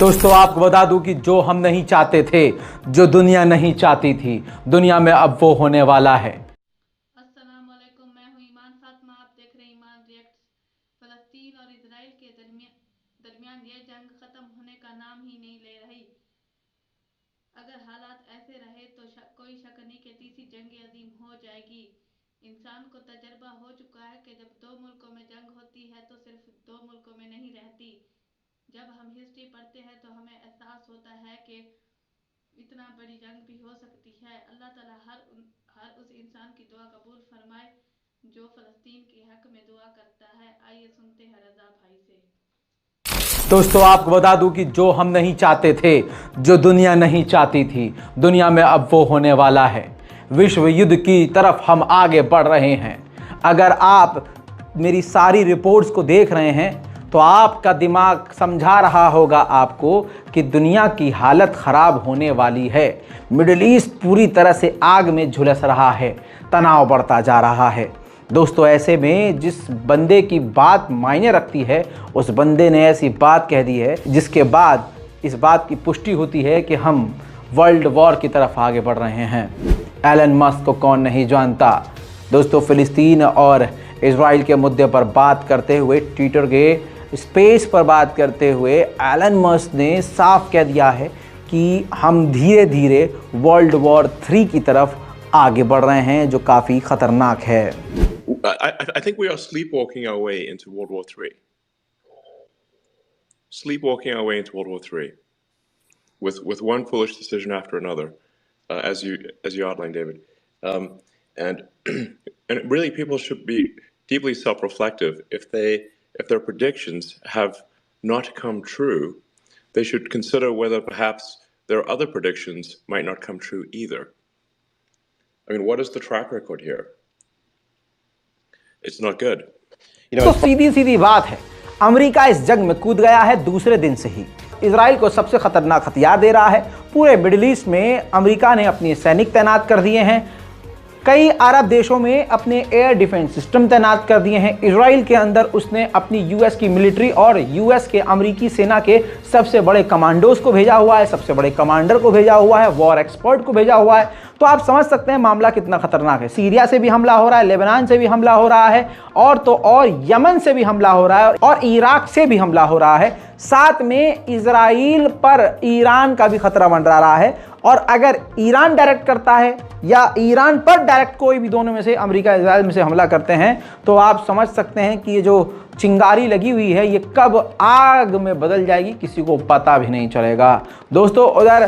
दोस्तों आपको बता दूं कि जो हम नहीं चाहते थे, जो दुनिया नहीं चाहती थी, दुनिया में अब वो होने वाला है। अस्सलाम वालेकुम, मैं हूं ईमान फातिमा। आप देख रहे हैं ईमान रिएक्ट्स। फ़लस्तीन और इजराइल के दरमियान ये जंग ख़त्म होने का नाम ही नहीं ले रही। अगर हालात ऐसे रहे तो कोई शक नहीं कि तीसरी जंग अजीम हो जाएगी। इंसान को तजर्बा हो चुका है कि जब दो मुल्कों में जंग होती है तो सिर्फ दो मुल्कों में नहीं रहती। जब हम हिस्ट्री पढ़ते हैं तो हमें एहसास होता है कि इतना बड़ी जंग भी हो सकती है। अल्लाह ताला हर उस इंसान की दुआ कबूल फरमाए जो फ़लस्तीन के हक में दुआ करता है। आइए सुनते हैं रज़ा भाई से। दोस्तों आपको बता दूं कि जो हम नहीं चाहते थे, जो दुनिया नहीं चाहती थी, दुनिया में अब वो होने वाला है। विश्व युद्ध की तरफ हम आगे बढ़ रहे हैं। अगर आप मेरी सारी रिपोर्ट्स को देख रहे हैं तो आपका दिमाग समझा रहा होगा आपको कि दुनिया की हालत ख़राब होने वाली है। मिडिल ईस्ट पूरी तरह से आग में झुलस रहा है, तनाव बढ़ता जा रहा है। दोस्तों ऐसे में जिस बंदे की बात मायने रखती है, उस बंदे ने ऐसी बात कह दी है जिसके बाद इस बात की पुष्टि होती है कि हम वर्ल्ड वॉर की तरफ आगे बढ़ रहे हैं। एलन मस्क को कौन नहीं जानता। दोस्तों फ़िलिस्तीन और इजराइल के मुद्दे पर बात करते हुए, ट्विटर के स्पेस पर बात करते हुए एलन मस्क ने साफ कह दिया है कि हम धीरे धीरे वर्ल्ड वॉर 3 की तरफ आगे बढ़ रहे हैं, जो काफ़ी ख़तरनाक है। I think we are sleepwalking our way into World War III. Sleepwalking our way into World War III, with one foolish decision after another, as you outlined, David, and and really people should be deeply self-reflective. If their predictions have not come true, they should consider whether perhaps their other predictions might not come true either. I mean, what is the track record here? It's not good. तो सीधी सीधी बात है, America इस जंग में कूद गया है दूसरे दिन से ही। इजराइल को सबसे खतरनाक हथियार दे रहा है। पूरे मिडिल ईस्ट में अमेरिका ने अपने सैनिक तैनात कर दिए हैं। कई अरब देशों में अपने एयर डिफेंस सिस्टम तैनात कर दिए हैं। इजराइल के अंदर उसने अपनी यूएस की मिलिट्री और यूएस के अमेरिकी सेना के सबसे बड़े कमांडोज को भेजा हुआ है, सबसे बड़े कमांडर को भेजा हुआ है, वॉर एक्सपर्ट को भेजा हुआ है। तो आप समझ सकते हैं मामला कितना खतरनाक है। सीरिया से भी हमला हो रहा है, लेबनान से भी हमला हो रहा है, और तो और यमन से भी हमला हो रहा है, और इराक से भी हमला हो रहा है। साथ में इजराइल पर ईरान का भी खतरा मंडरा रहा है। और अगर ईरान डायरेक्ट करता है या ईरान पर डायरेक्ट कोई भी दोनों में से, अमेरिका इजराइल में से हमला करते हैं, तो आप समझ सकते हैं कि ये जो चिंगारी लगी हुई है ये कब आग में बदल जाएगी, किसी को पता भी नहीं चलेगा। दोस्तों उधर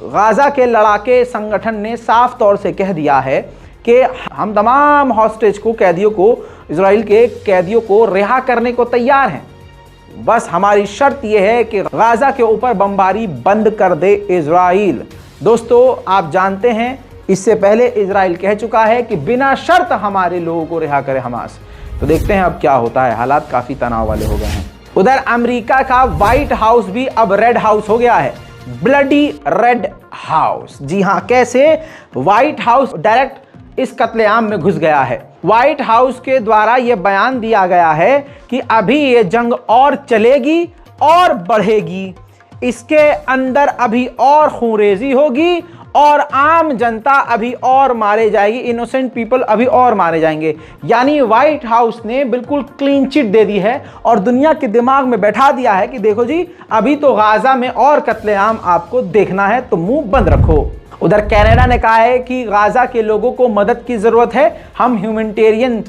गाजा के लड़ाके संगठन ने साफ तौर से कह दिया है कि हम तमाम हॉस्टेज को, कैदियों को, इजराइल के कैदियों को रिहा करने को तैयार हैं। बस हमारी शर्त यह है कि गाजा के ऊपर बमबारी बंद कर दे इजराइल। दोस्तों आप जानते हैं इससे पहले इजराइल कह चुका है कि बिना शर्त हमारे लोगों को रिहा करे हमास। तो देखते हैं अब क्या होता है। हालात काफी तनाव वाले हो गए हैं। उधर अमेरिका का व्हाइट हाउस भी अब रेड हाउस हो गया है, ब्लडी रेड हाउस। जी हां, कैसे? व्हाइट हाउस डायरेक्ट इस कत्लेआम में घुस गया है। व्हाइट हाउस के द्वारा यह बयान दिया गया है कि अभी ये जंग और चलेगी और बढ़ेगी, इसके अंदर अभी और खूंरेजी होगी और आम जनता अभी और मारे जाएगी, इनोसेंट पीपल अभी और मारे जाएंगे। यानी व्हाइट हाउस ने बिल्कुल क्लीन चिट दे दी है और दुनिया के दिमाग में बैठा दिया है कि देखो जी, अभी तो गाजा में और कत्लेआम आपको देखना है, तो मुंह बंद रखो। उधर कनाडा ने कहा है कि गाजा के लोगों को मदद की जरूरत है, हम ह्यूमैनिटेरियन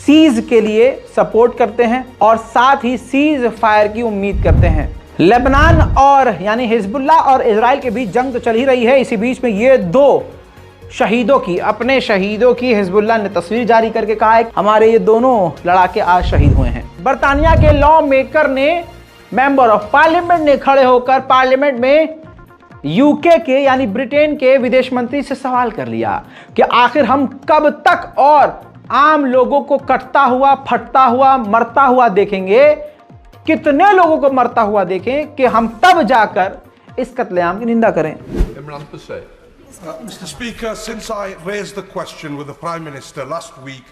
सीज के लिए सपोर्ट करते हैं और साथ ही सीज फायर की उम्मीद करते हैं। लेबनान और यानी हिजबुल्लाह और इजराइल के बीच जंग तो चल ही रही है। इसी बीच में ये दो शहीदों की, अपने शहीदों की हिजबुल्लाह ने तस्वीर जारी करके कहा है हमारे ये दोनों लड़ाके आज शहीद हुए हैं। बरतानिया के लॉ मेकर ने, मेंबर ऑफ पार्लियामेंट ने खड़े होकर पार्लियामेंट में यूके के यानी ब्रिटेन के विदेश मंत्री से सवाल कर लिया कि आखिर हम कब तक और आम लोगों को कटता हुआ, फटता हुआ, मरता हुआ देखेंगे, कितने लोगों को मरता हुआ देखें कि हम तब जाकर इस कत्लेआम की निंदा करें। Mr. Speaker, since I raised the question with the Prime Minister last week,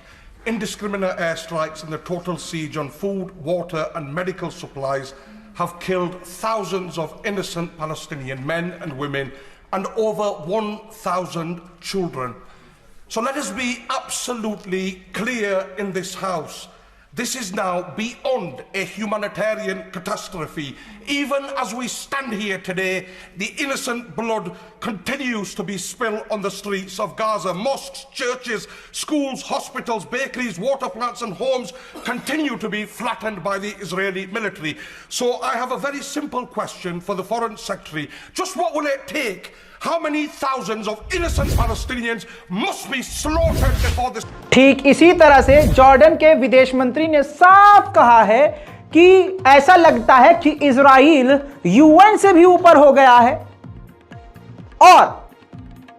indiscriminate airstrikes and the total siege on food, water and medical supplies have killed thousands of innocent Palestinian men and women and over 1,000 children. So let us be absolutely clear in this House. This is now beyond a humanitarian catastrophe. Even as we stand here today, the innocent blood continues to be spilled on the streets of Gaza. Mosques, churches, schools, hospitals, bakeries, water plants and homes continue to be flattened by the Israeli military. So I have a very simple question for the Foreign Secretary. Just what will it take? How many thousands of innocent Palestinians must be slaughtered before this? ठीक इसी तरह से Jordan के विदेश मंत्री ने साफ कहा है कि ऐसा लगता है कि इजराइल यूएन से भी ऊपर हो गया है और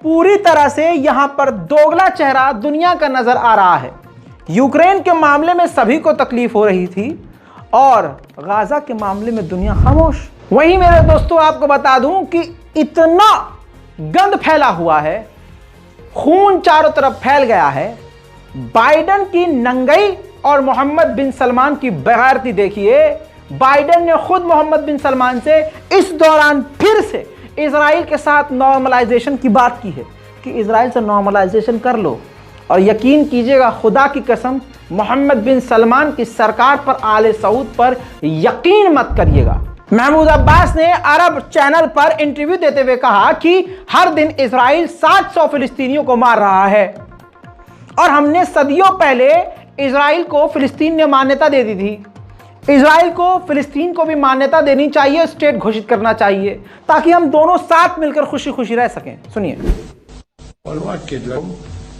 पूरी तरह से यहां पर दोगला चेहरा दुनिया का नजर आ रहा है। यूक्रेन के मामले में सभी को तकलीफ हो रही थी और गाजा के मामले में दुनिया खामोश। वहीं मेरे दोस्तों आपको बता दूं कि इतना गंद फैला हुआ है, खून चारों तरफ फैल गया है। बाइडेन की नंगई और मोहम्मद बिन सलमान की बेगैरती देखिए। बाइडेन ने खुद मोहम्मद बिन सलमान से इस दौरान फिर से इजराइल के साथ नॉर्मलाइजेशन की बात की है कि इजराइल से नॉर्मलाइजेशन कर लो। और यकीन कीजिएगा, खुदा की कसम, मोहम्मद बिन सलमान की सरकार पर, आले सऊद पर यकीन मत करिएगा। महमूद अब्बास ने अरब चैनल पर इंटरव्यू देते हुए कहा कि हर दिन इजराइल 700 फिलिस्तीनियों को मार रहा है और हमने सदियों पहले इजराइल को फिलिस्तीन ने मान्यता दे दी थी। इजराइल को फिलिस्तीन को भी मान्यता देनी चाहिए, स्टेट घोषित करना चाहिए ताकि हम दोनों साथ मिलकर खुशी खुशी रह सकें। सुनिए।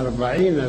40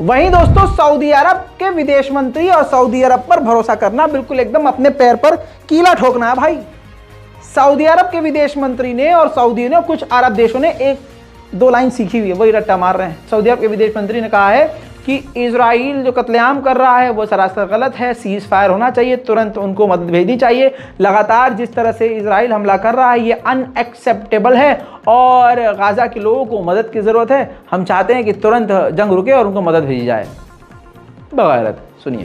वहीं दोस्तों सऊदी अरब के विदेश मंत्री और सऊदी अरब पर भरोसा करना बिल्कुल एकदम अपने पैर पर कीला ठोकना है भाई। सऊदी अरब के विदेश मंत्री ने और सऊदी ने, कुछ अरब देशों ने एक दो लाइन सीखी हुई है, वही रट्टा मार रहे हैं। सऊदी अरब के विदेश मंत्री ने कहा है कि इजराइल जो कत्लेआम कर रहा है वो सरासर गलत है, सीज फायर होना चाहिए, तुरंत उनको मदद भेजनी चाहिए। लगातार जिस तरह से इजराइल हमला कर रहा है ये अनएक्सेप्टेबल है और गाजा के लोगों को मदद की ज़रूरत है। हम चाहते हैं कि तुरंत जंग रुके और उनको मदद भेजी जाए। बगैरत। सुनिए।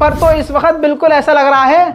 पर तो इस वक्त बिल्कुल ऐसा लग रहा है